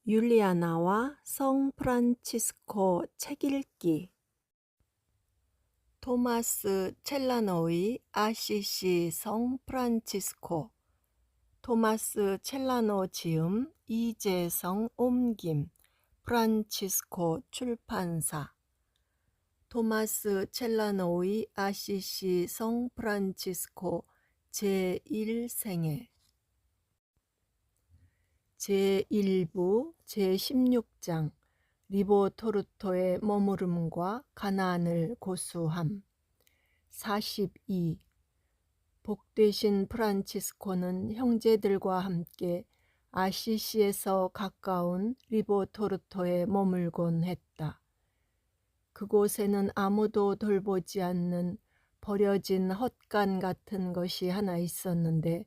율리아나와 성 프란치스코 책 읽기. 토마스 첼라노의 아시시 성 프란치스코. 토마스 첼라노 지음, 이재성 옮김, 프란치스코 출판사. 토마스 첼라노의 아시시 성 프란치스코 제1생애 제1부 제16장 리보토르토의 머무름과 가나안을 고수함. 42. 복되신 프란치스코는 형제들과 함께 아시시에서 가까운 리보토르토에 머물곤 했다. 그곳에는 아무도 돌보지 않는 버려진 헛간 같은 것이 하나 있었는데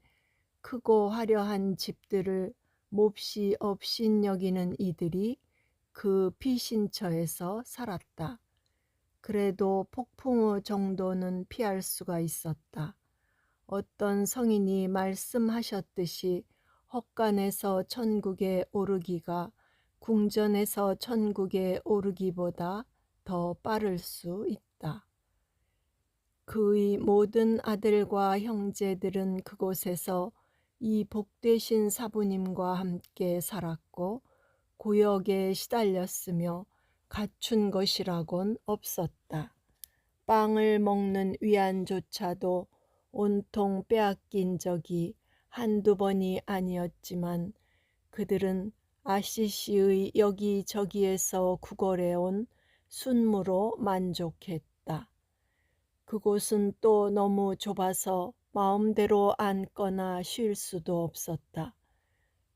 크고 화려한 집들을 몹시 업신여기는 이들이 그 피신처에서 살았다. 그래도 폭풍우 정도는 피할 수가 있었다. 어떤 성인이 말씀하셨듯이 헛간에서 천국에 오르기가 궁전에서 천국에 오르기보다 더 빠를 수 있다. 그의 모든 아들과 형제들은 그곳에서 이 복되신 사부님과 함께 살았고 고역에 시달렸으며 갖춘 것이라곤 없었다. 빵을 먹는 위안조차도 온통 빼앗긴 적이 한두 번이 아니었지만 그들은 아시시의 여기저기에서 구걸해온 순무로 만족했다. 그곳은 또 너무 좁아서 마음대로 앉거나 쉴 수도 없었다.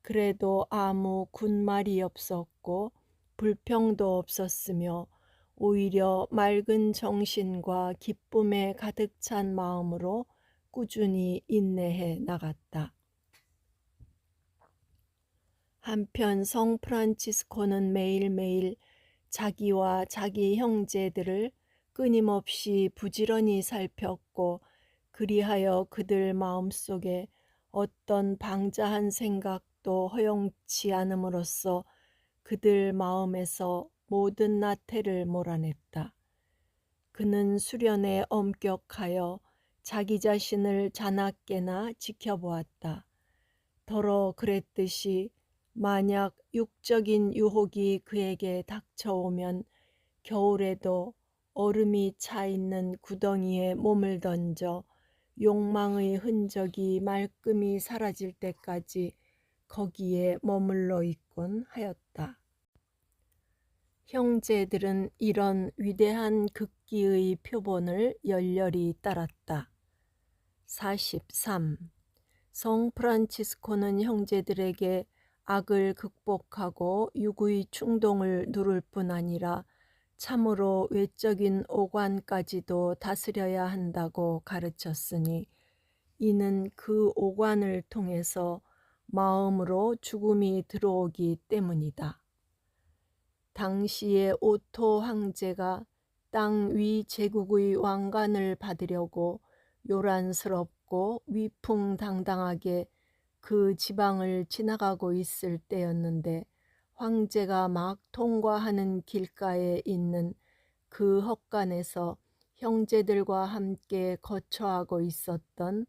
그래도 아무 군말이 없었고 불평도 없었으며 오히려 맑은 정신과 기쁨에 가득 찬 마음으로 꾸준히 인내해 나갔다. 한편 성 프란치스코는 매일매일 자기와 자기 형제들을 끊임없이 부지런히 살폈고 그리하여 그들 마음속에 어떤 방자한 생각도 허용치 않음으로써 그들 마음에서 모든 나태를 몰아냈다. 그는 수련에 엄격하여 자기 자신을 자나깨나 지켜보았다. 더러 그랬듯이 만약 육적인 유혹이 그에게 닥쳐오면 겨울에도 얼음이 차 있는 구덩이에 몸을 던져 욕망의 흔적이 말끔히 사라질 때까지 거기에 머물러 있곤 하였다. 형제들은 이런 위대한 극기의 표본을 열렬히 따랐다. 43. 성 프란치스코는 형제들에게 악을 극복하고 육의 충동을 누를 뿐 아니라 참으로 외적인 오관까지도 다스려야 한다고 가르쳤으니 이는 그 오관을 통해서 마음으로 죽음이 들어오기 때문이다. 당시의 오토 황제가 땅 위 제국의 왕관을 받으려고 요란스럽고 위풍당당하게 그 지방을 지나가고 있을 때였는데 황제가 막 통과하는 길가에 있는 그 헛간에서 형제들과 함께 거처하고 있었던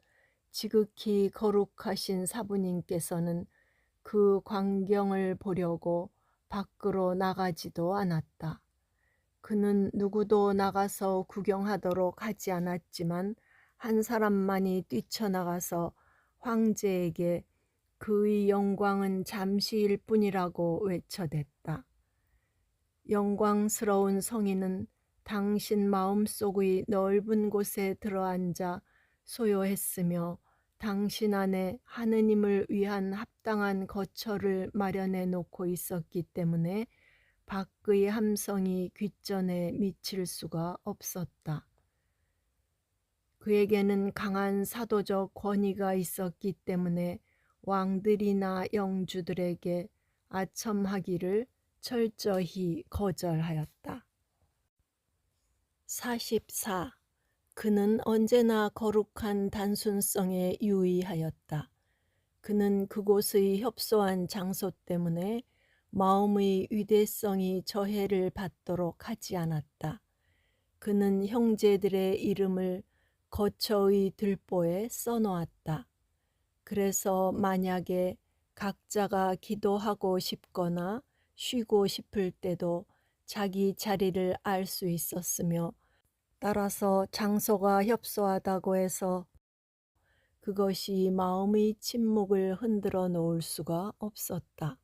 지극히 거룩하신 사부님께서는 그 광경을 보려고 밖으로 나가지도 않았다. 그는 누구도 나가서 구경하도록 하지 않았지만 한 사람만이 뛰쳐나가서 황제에게 그의 영광은 잠시일 뿐이라고 외쳐댔다. 영광스러운 성인은 당신 마음속의 넓은 곳에 들어앉아 소요했으며 당신 안에 하느님을 위한 합당한 거처를 마련해 놓고 있었기 때문에 밖의 함성이 귓전에 미칠 수가 없었다. 그에게는 강한 사도적 권위가 있었기 때문에 왕들이나 영주들에게 아첨하기를 철저히 거절하였다. 44. 그는 언제나 거룩한 단순성에 유의하였다. 그는 그곳의 협소한 장소 때문에 마음의 위대성이 저해를 받도록 하지 않았다. 그는 형제들의 이름을 거처의 들보에 써놓았다. 그래서 만약에 각자가 기도하고 싶거나 쉬고 싶을 때도 자기 자리를 알 수 있었으며, 따라서 장소가 협소하다고 해서 그것이 마음의 침묵을 흔들어 놓을 수가 없었다.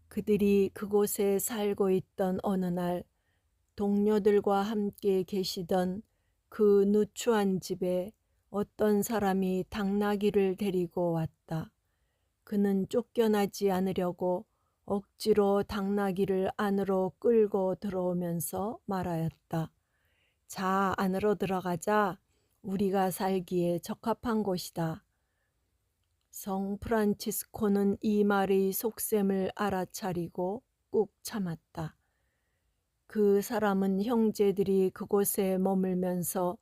그들이 그곳에 살고 있던 어느 날 동료들과 함께 계시던 그 누추한 집에 어떤 사람이 당나귀를 데리고 왔다. 그는 쫓겨나지 않으려고 억지로 당나귀를 안으로 끌고 들어오면서 말하였다. 자, 안으로 들어가자. 우리가 살기에 적합한 곳이다. 성 프란치스코는 이 말의 속셈을 알아차리고 꾹 참았다. 그 사람은 형제들이 그곳에 머물면서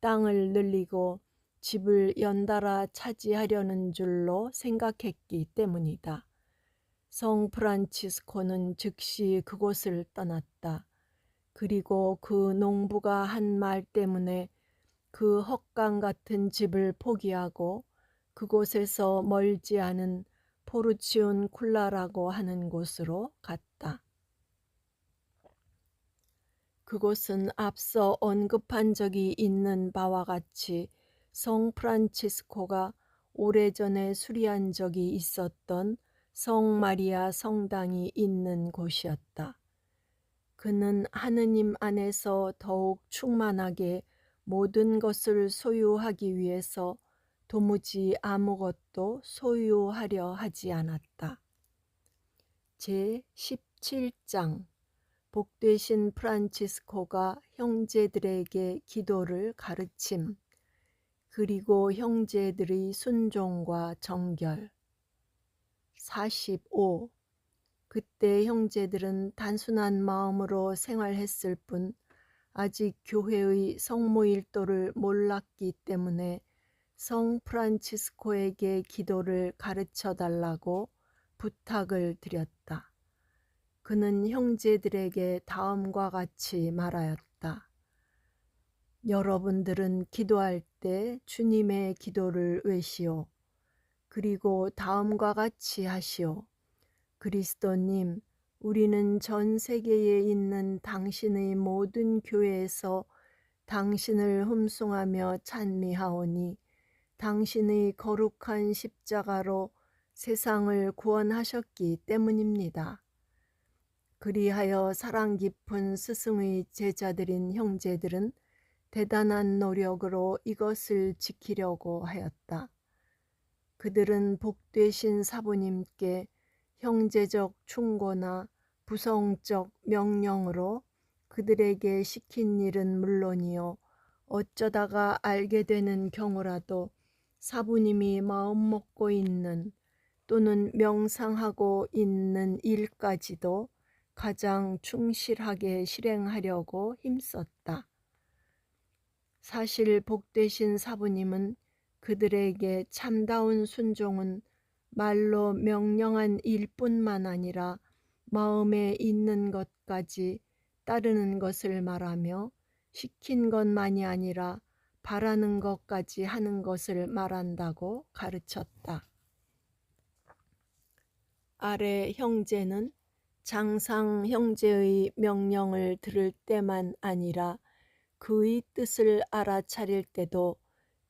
땅을 늘리고 집을 연달아 차지하려는 줄로 생각했기 때문이다. 성 프란치스코는 즉시 그곳을 떠났다. 그리고 그 농부가 한 말 때문에 그 헛강 같은 집을 포기하고 그곳에서 멀지 않은 포르치온 쿨라라고 하는 곳으로 갔다. 그곳은 앞서 언급한 적이 있는 바와 같이 성 프란치스코가 오래전에 수리한 적이 있었던 성 마리아 성당이 있는 곳이었다. 그는 하느님 안에서 더욱 충만하게 모든 것을 소유하기 위해서 도무지 아무것도 소유하려 하지 않았다. 제17장 복되신 프란치스코가 형제들에게 기도를 가르침, 그리고 형제들의 순종과 정결. 45. 그때 형제들은 단순한 마음으로 생활했을 뿐 아직 교회의 성모일도를 몰랐기 때문에 성 프란치스코에게 기도를 가르쳐 달라고 부탁을 드렸다. 그는 형제들에게 다음과 같이 말하였다. 여러분들은 기도할 때 주님의 기도를 외시오. 그리고 다음과 같이 하시오. 그리스도님, 우리는 전 세계에 있는 당신의 모든 교회에서 당신을 흠숭하며 찬미하오니 당신의 거룩한 십자가로 세상을 구원하셨기 때문입니다. 그리하여 사랑 깊은 스승의 제자들인 형제들은 대단한 노력으로 이것을 지키려고 하였다. 그들은 복되신 사부님께 형제적 충고나 부성적 명령으로 그들에게 시킨 일은 물론이요, 어쩌다가 알게 되는 경우라도 사부님이 마음먹고 있는 또는 명상하고 있는 일까지도 가장 충실하게 실행하려고 힘썼다. 사실 복되신 사부님은 그들에게 참다운 순종은 말로 명령한 일뿐만 아니라 마음에 있는 것까지 따르는 것을 말하며 시킨 것만이 아니라 바라는 것까지 하는 것을 말한다고 가르쳤다. 아래 형제는 장상 형제의 명령을 들을 때만 아니라 그의 뜻을 알아차릴 때도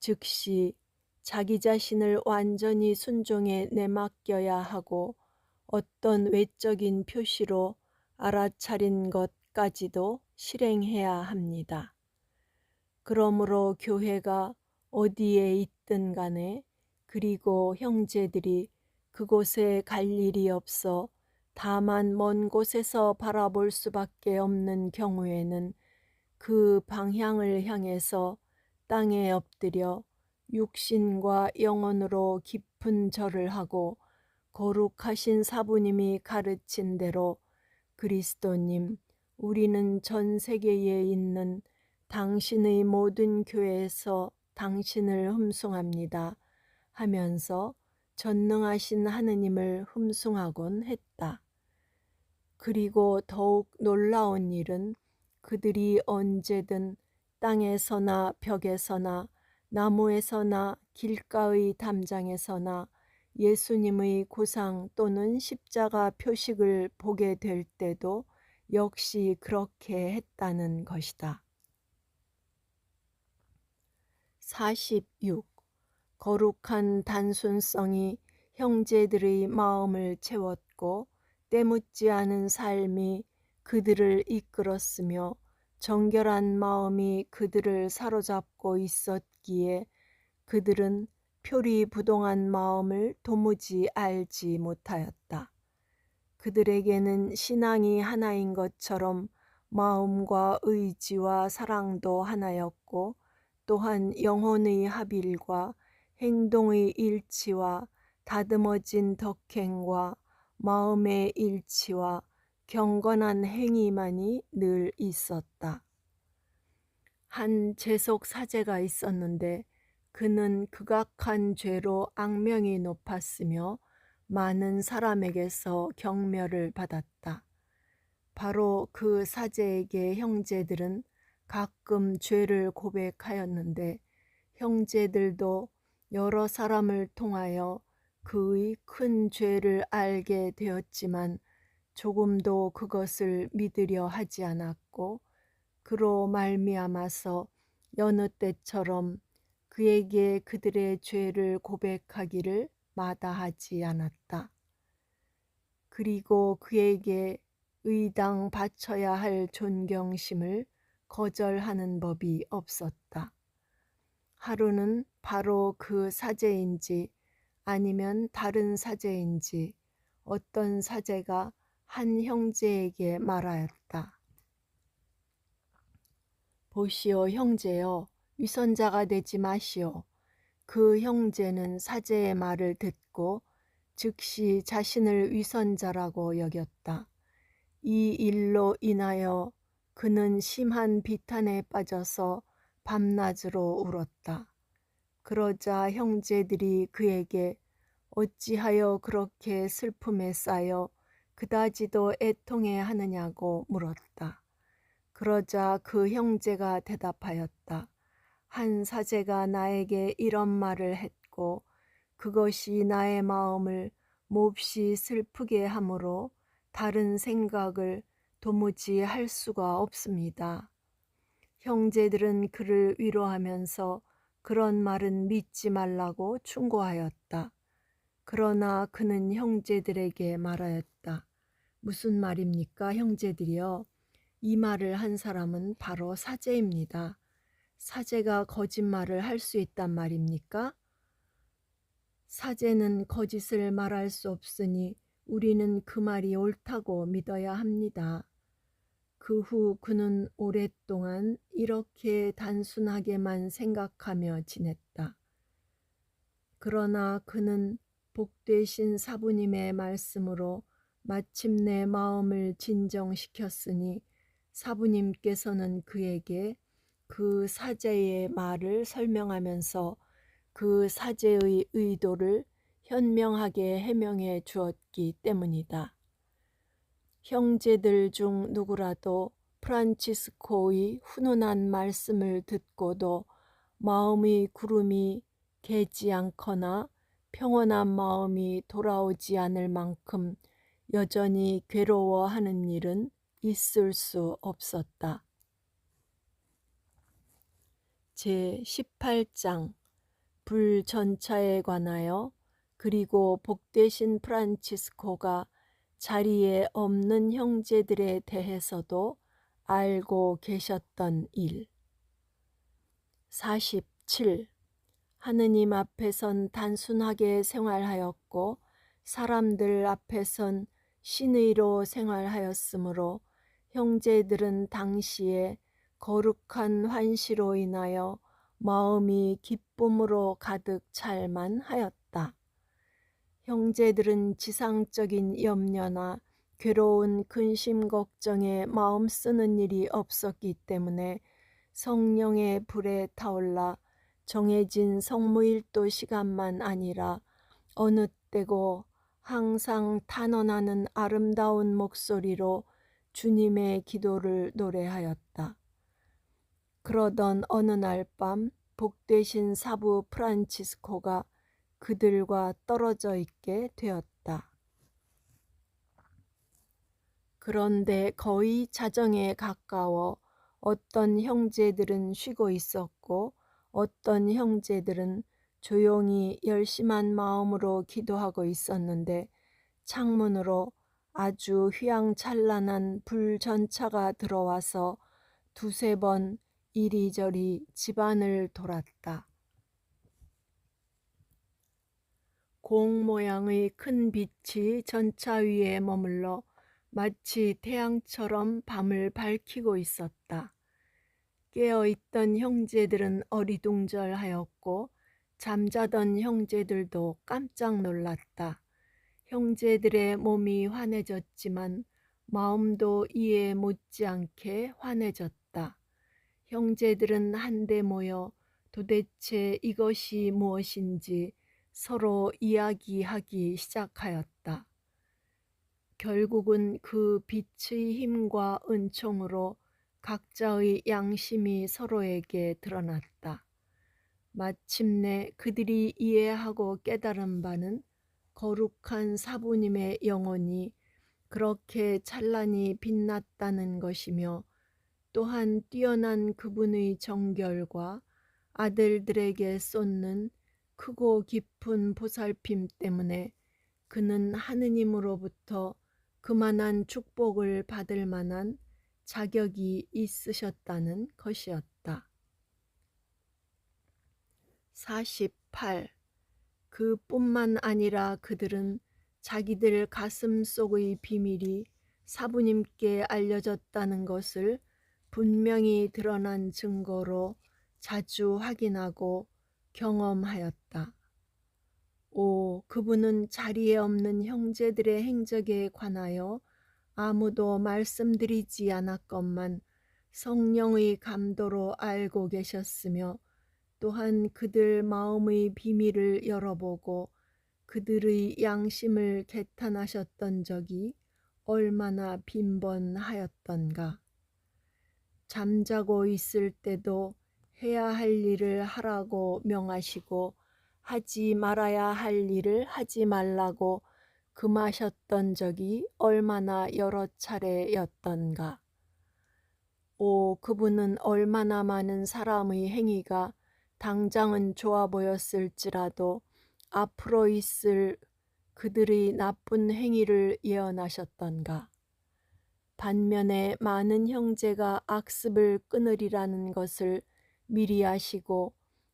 즉시 자기 자신을 완전히 순종에 내맡겨야 하고 어떤 외적인 표시로 알아차린 것까지도 실행해야 합니다. 그러므로 교회가 어디에 있든 간에, 그리고 형제들이 그곳에 갈 일이 없어 다만 먼 곳에서 바라볼 수밖에 없는 경우에는 그 방향을 향해서 땅에 엎드려 육신과 영혼으로 깊은 절을 하고 거룩하신 사부님이 가르친 대로 그리스도님, 우리는 전 세계에 있는 당신의 모든 교회에서 당신을 흠숭합니다 하면서 전능하신 하느님을 흠숭하곤 했다. 그리고 더욱 놀라운 일은 그들이 언제든 땅에서나 벽에서나 나무에서나 길가의 담장에서나 예수님의 고상 또는 십자가 표식을 보게 될 때도 역시 그렇게 했다는 것이다. 46. 거룩한 단순성이 형제들의 마음을 채웠고 때묻지 않은 삶이 그들을 이끌었으며 정결한 마음이 그들을 사로잡고 있었기에 그들은 표리부동한 마음을 도무지 알지 못하였다. 그들에게는 신앙이 하나인 것처럼 마음과 의지와 사랑도 하나였고 또한 영혼의 합일과 행동의 일치와 다듬어진 덕행과 마음의 일치와 경건한 행위만이 늘 있었다. 한 재속 사제가 있었는데 그는 극악한 죄로 악명이 높았으며 많은 사람에게서 경멸을 받았다. 바로 그 사제에게 형제들은 가끔 죄를 고백하였는데 형제들도 여러 사람을 통하여 그의 큰 죄를 알게 되었지만 조금도 그것을 믿으려 하지 않았고 그로 말미암아서 여느 때처럼 그에게 그들의 죄를 고백하기를 마다하지 않았다. 그리고 그에게 의당 바쳐야 할 존경심을 거절하는 법이 없었다. 하루는 바로 그 사제인지 아니면 다른 사제인지 어떤 사제가 한 형제에게 말하였다. 보시오 형제여, 위선자가 되지 마시오. 그 형제는 사제의 말을 듣고 즉시 자신을 위선자라고 여겼다. 이 일로 인하여 그는 심한 비탄에 빠져서 밤낮으로 울었다. 그러자 형제들이 그에게 어찌하여 그렇게 슬픔에 쌓여 그다지도 애통해 하느냐고 물었다. 그러자 그 형제가 대답하였다. 한 사제가 나에게 이런 말을 했고 그것이 나의 마음을 몹시 슬프게 하므로 다른 생각을 도무지 할 수가 없습니다. 형제들은 그를 위로하면서 그런 말은 믿지 말라고 충고하였다. 그러나 그는 형제들에게 말하였다. 무슨 말입니까, 형제들이여? 이 말을 한 사람은 바로 사제입니다. 사제가 거짓말을 할 수 있단 말입니까? 사제는 거짓을 말할 수 없으니 우리는 그 말이 옳다고 믿어야 합니다. 그 후 그는 오랫동안 이렇게 단순하게만 생각하며 지냈다. 그러나 그는 복되신 사부님의 말씀으로 마침내 마음을 진정시켰으니 사부님께서는 그에게 그 사제의 말을 설명하면서 그 사제의 의도를 현명하게 해명해 주었기 때문이다. 형제들 중 누구라도 프란치스코의 훈훈한 말씀을 듣고도 마음의 구름이 개지 않거나 평온한 마음이 돌아오지 않을 만큼 여전히 괴로워하는 일은 있을 수 없었다. 제18장 불전차에 관하여 그리고 복되신 프란치스코가 자리에 없는 형제들에 대해서도 알고 계셨던 일. 47. 하느님 앞에선 단순하게 생활하였고 사람들 앞에선 신의로 생활하였으므로 형제들은 당시에 거룩한 환시로 인하여 마음이 기쁨으로 가득 찰만 하였다. 형제들은 지상적인 염려나 괴로운 근심 걱정에 마음 쓰는 일이 없었기 때문에 성령의 불에 타올라 정해진 성무일도 시간만 아니라 어느 때고 항상 탄원하는 아름다운 목소리로 주님의 기도를 노래하였다. 그러던 어느 날 밤 복되신 사부 프란치스코가 그들과 떨어져 있게 되었다. 그런데 거의 자정에 가까워 어떤 형제들은 쉬고 있었고 어떤 형제들은 조용히 열심한 마음으로 기도하고 있었는데 창문으로 아주 휘황찬란한 불전차가 들어와서 두세 번 이리저리 집안을 돌았다. 공 모양의 큰 빛이 전차 위에 머물러 마치 태양처럼 밤을 밝히고 있었다. 깨어있던 형제들은 어리둥절하였고 잠자던 형제들도 깜짝 놀랐다. 형제들의 몸이 환해졌지만 마음도 이에 못지않게 환해졌다. 형제들은 한데 모여 도대체 이것이 무엇인지 서로 이야기하기 시작하였다. 결국은 그 빛의 힘과 은총으로 각자의 양심이 서로에게 드러났다. 마침내 그들이 이해하고 깨달은 바는 거룩한 사부님의 영혼이 그렇게 찬란히 빛났다는 것이며 또한 뛰어난 그분의 정결과 아들들에게 쏟는 크고 깊은 보살핌 때문에 그는 하느님으로부터 그만한 축복을 받을 만한 자격이 있으셨다는 것이었다. 48. 그뿐만 아니라 그들은 자기들 가슴 속의 비밀이 사부님께 알려졌다는 것을 분명히 드러난 증거로 자주 확인하고 경험하였다. 오, 그분은 자리에 없는 형제들의 행적에 관하여 아무도 말씀드리지 않았건만 성령의 감도로 알고 계셨으며 또한 그들 마음의 비밀을 열어보고 그들의 양심을 개탄하셨던 적이 얼마나 빈번하였던가. 잠자고 있을 때도 해야 할 일을 하라고 명하시고 하지 말아야 할 일을 하지 말라고 금하셨던 적이 얼마나 여러 차례였던가. 오, 그분은 얼마나 많은 사람의 행위가 당장은 좋아 보였을지라도 앞으로 있을 그들의 나쁜 행위를 예언하셨던가. 반면에 많은 형제가 악습을 끊으리라는 것을 미리 아시고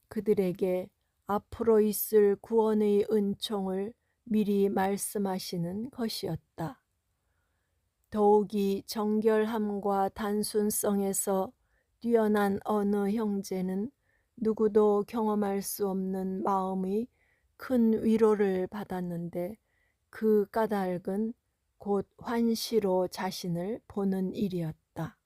그들에게 앞으로 있을 구원의 은총을 미리 말씀하시는 것이었다. 더욱이 정결함과 단순성에서 뛰어난 어느 형제는 누구도 경험할 수 없는 마음의 큰 위로를 받았는데 그 까닭은 곧 환시로 자신을 보는 일이었다.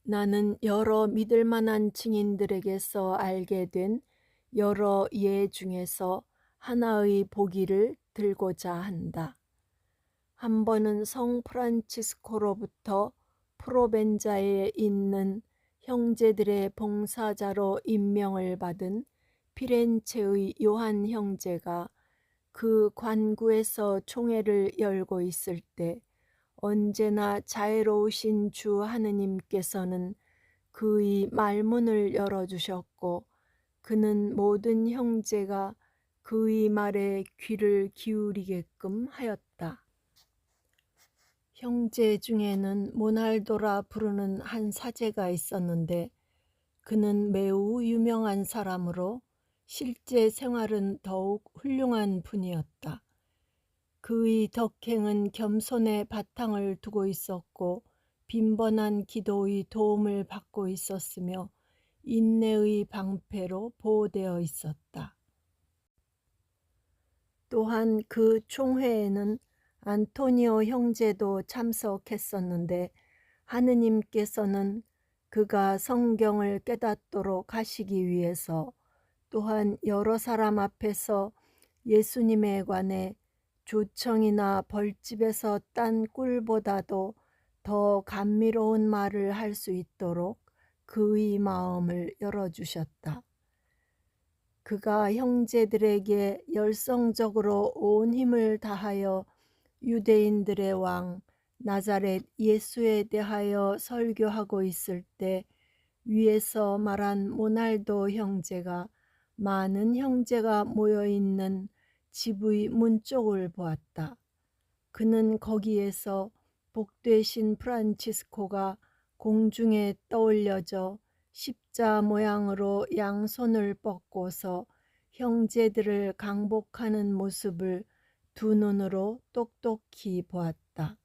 나는 여러 믿을 만한 증인들에게서 알게 된 여러 예 중에서 하나의 보기를 들고자 한다. 한 번은 성 프란치스코로부터 프로벤자에 있는 형제들의 봉사자로 임명을 받은 피렌체의 요한 형제가 그 관구에서 총회를 열고 있을 때 언제나 자애로우신 주 하느님께서는 그의 말문을 열어주셨고 그는 모든 형제가 그의 말에 귀를 기울이게끔 하였다. 형제 중에는 모날도라 부르는 한 사제가 있었는데 그는 매우 유명한 사람으로 실제 생활은 더욱 훌륭한 분이었다. 그의 덕행은 겸손의 바탕을 두고 있었고 빈번한 기도의 도움을 받고 있었으며 인내의 방패로 보호되어 있었다. 또한 그 총회에는 안토니오 형제도 참석했었는데 하느님께서는 그가 성경을 깨닫도록 하시기 위해서 또한 여러 사람 앞에서 예수님에 관해 조청이나 벌집에서 딴 꿀보다도 더 감미로운 말을 할 수 있도록 그의 마음을 열어주셨다. 그가 형제들에게 열성적으로 온 힘을 다하여 유대인들의 왕 나자렛 예수에 대하여 설교하고 있을 때 위에서 말한 모날도 형제가 많은 형제가 모여있는 집의 문 쪽을 보았다. 그는 거기에서 복되신 프란치스코가 공중에 떠올려져 십자 모양으로 양손을 뻗고서 형제들을 강복하는 모습을 두 눈으로 똑똑히 보았다.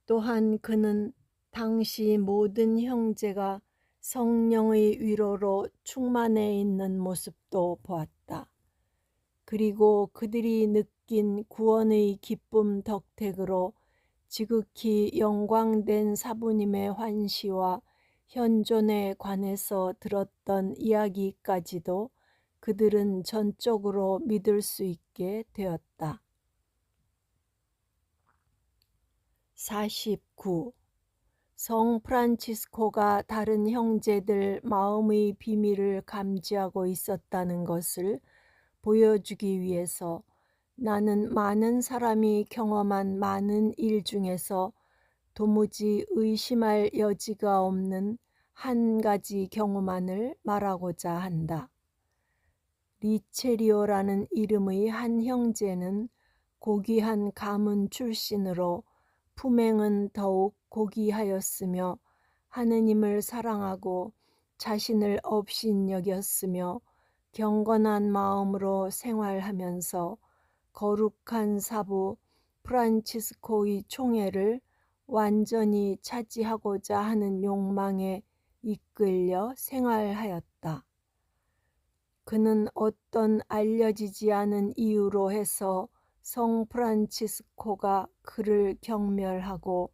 또한 그는 당시 모든 형제가 성령의 위로로 충만해 있는 모습도 보았다. 그리고 그들이 느낀 구원의 기쁨 덕택으로 지극히 영광된 사부님의 환시와 현존에 관해서 들었던 이야기까지도 그들은 전적으로 믿을 수 있게 되었다. 49. 성 프란치스코가 다른 형제들 마음의 비밀을 감지하고 있었다는 것을 보여주기 위해서 나는 많은 사람이 경험한 많은 일 중에서 도무지 의심할 여지가 없는 한 가지 경우만을 말하고자 한다. 리체리오라는 이름의 한 형제는 고귀한 가문 출신으로 품행은 더욱 고귀하였으며 하느님을 사랑하고 자신을 업신여겼으며 경건한 마음으로 생활하면서 거룩한 사부 프란치스코의 총애를 완전히 차지하고자 하는 욕망에 이끌려 생활하였다. 그는 어떤 알려지지 않은 이유로 해서 성 프란치스코가 그를 경멸하고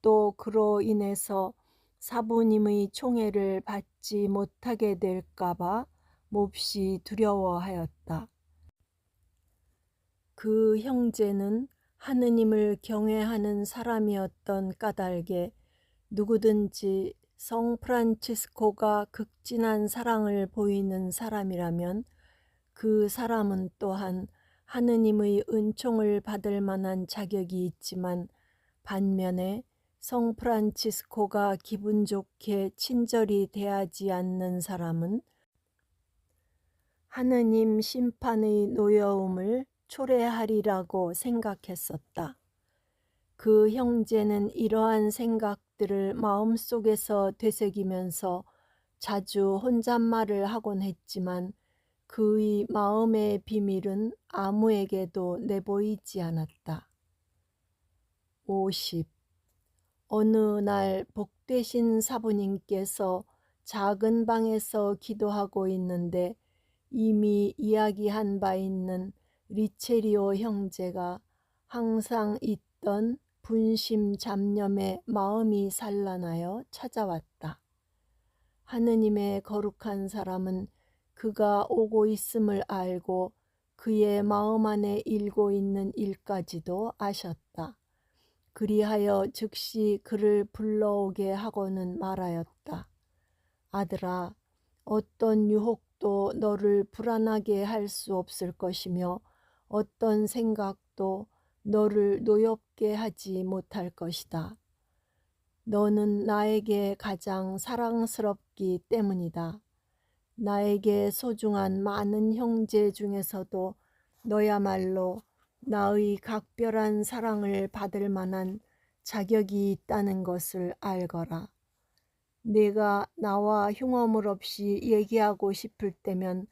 또 그로 인해서 사부님의 총애를 받지 못하게 될까봐 몹시 두려워하였다. 그 형제는 하느님을 경외하는 사람이었던 까닭에 누구든지 성 프란치스코가 극진한 사랑을 보이는 사람이라면 그 사람은 또한 하느님의 은총을 받을 만한 자격이 있지만 반면에 성 프란치스코가 기분 좋게 친절히 대하지 않는 사람은 하느님 심판의 노여움을 초래하리라고 생각했었다. 그 형제는 이러한 생각들을 마음속에서 되새기면서 자주 혼잣말을 하곤 했지만 그의 마음의 비밀은 아무에게도 내보이지 않았다. 50. 어느 날 복되신 사부님께서 작은 방에서 기도하고 있는데 이미 이야기한 바 있는 리체리오 형제가 항상 있던 분심 잡념에 마음이 산란하여 찾아왔다. 하느님의 거룩한 사람은 그가 오고 있음을 알고 그의 마음 안에 일고 있는 일까지도 아셨다. 그리하여 즉시 그를 불러오게 하고는 말하였다. 아들아, 어떤 유혹도 너를 불안하게 할 수 없을 것이며 어떤 생각도 너를 노엽게 하지 못할 것이다. 너는 나에게 가장 사랑스럽기 때문이다. 나에게 소중한 많은 형제 중에서도 너야말로 나의 각별한 사랑을 받을 만한 자격이 있다는 것을 알거라. 네가 나와 흉어물 없이 얘기하고 싶을 때면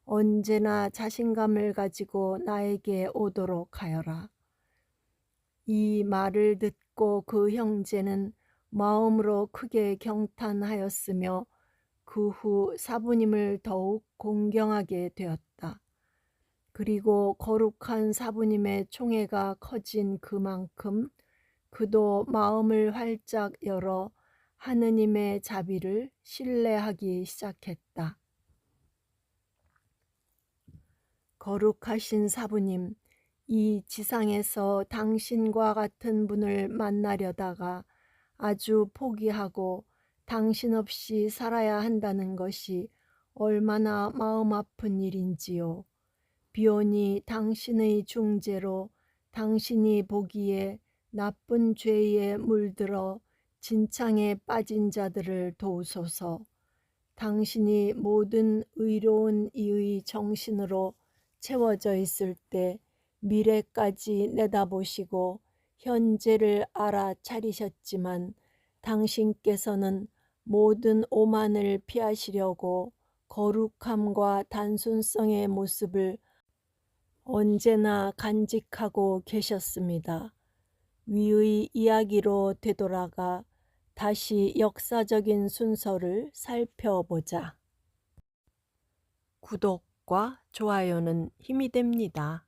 언제나 자신감을 가지고 나에게 오도록 하여라. 이 말을 듣고 그 형제는 마음으로 크게 경탄하였으며 그 후 사부님을 더욱 공경하게 되었다. 그리고 거룩한 사부님의 총애가 커진 그만큼 그도 마음을 활짝 열어 하느님의 자비를 신뢰하기 시작했다. 거룩하신 사부님, 이 지상에서 당신과 같은 분을 만나려다가 아주 포기하고 당신 없이 살아야 한다는 것이 얼마나 마음 아픈 일인지요. 비오니 당신의 중재로 당신이 보기에 나쁜 죄에 물들어 진창에 빠진 자들을 도우소서. 당신이 모든 의로운 이의 정신으로 채워져 있을 때 미래까지 내다보시고 현재를 알아차리셨지만 당신께서는 모든 오만을 피하시려고 거룩함과 단순성의 모습을 언제나 간직하고 계셨습니다. 위의 이야기로 되돌아가 다시 역사적인 순서를 살펴보자. 구독과 좋아요는 힘이 됩니다.